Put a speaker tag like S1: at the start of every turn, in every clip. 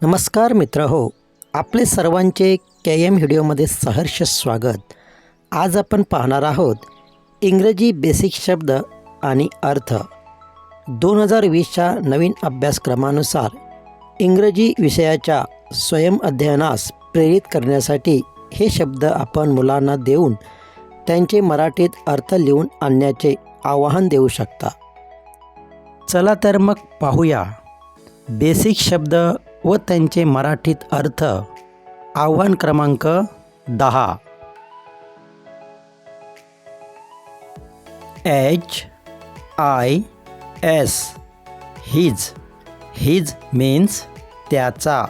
S1: नमस्कार मित्र हो, आपले सर्वांचे KM व्हिडिओमध्ये सहर्ष स्वागत। आज आपण पाहणार आहोत इंग्रजी बेसिक शब्द आणि अर्थ। 2020च्या नवीन अभ्यासक्रमानुसार इंग्रजी विषयाच्या स्वयंअध्ययनास प्रेरित करण्यासाठी हे शब्द आपण मुलांना देऊन त्यांचे मराठीत अर्थ लिहून आणण्याचे आवाहन देऊ शकता। चला तर मग पाहूया बेसिक शब्द व त्यांचे मराठीत अर्थ। आव्हान क्रमांक 10। HIS his. हिज मीन्स त्याचा।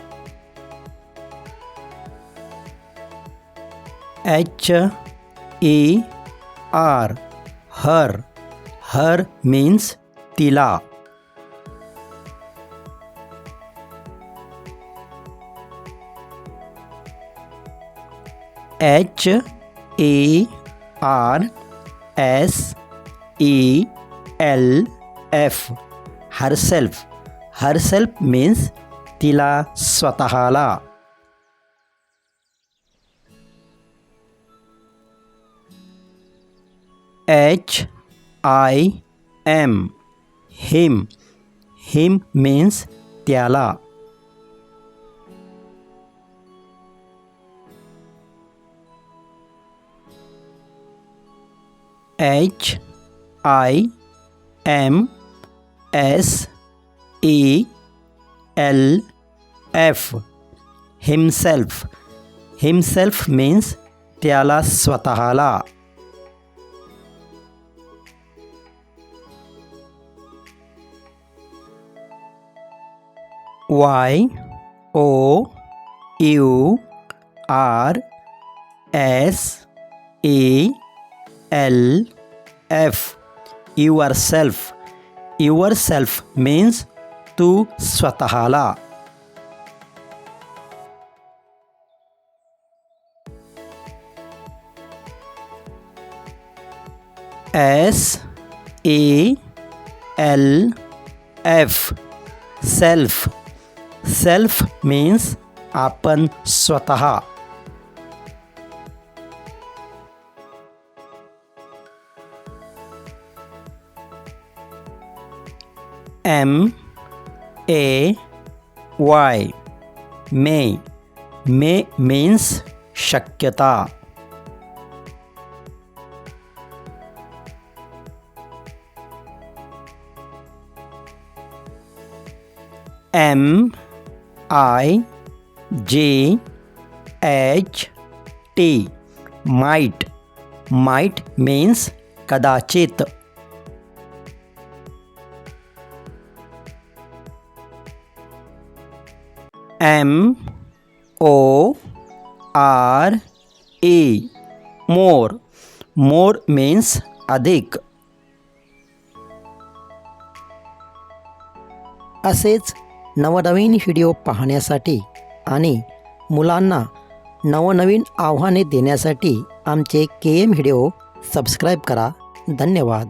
S1: HER हर। हर मीन्स तिला। HERSELF herself। herself means तिला स्वतःला। HIM him। him means त्याला। HIMSELF himself। himself means त्याला स्वतःला। YOURSELF yourself। yourself means तू स्वतःला। SELF self। self means आपण स्वतः। MAY may। may means शक्यता। MIGHT might। might means कदाचित। MORE more। more means अधिक। असेच नवनवीन व्हिडिओ पाहण्यासाठी आणि मुलांना नवनवीन आव्हाने देण्यासाठी आमचे KM व्हिडिओ सबस्क्राईब करा। धन्यवाद।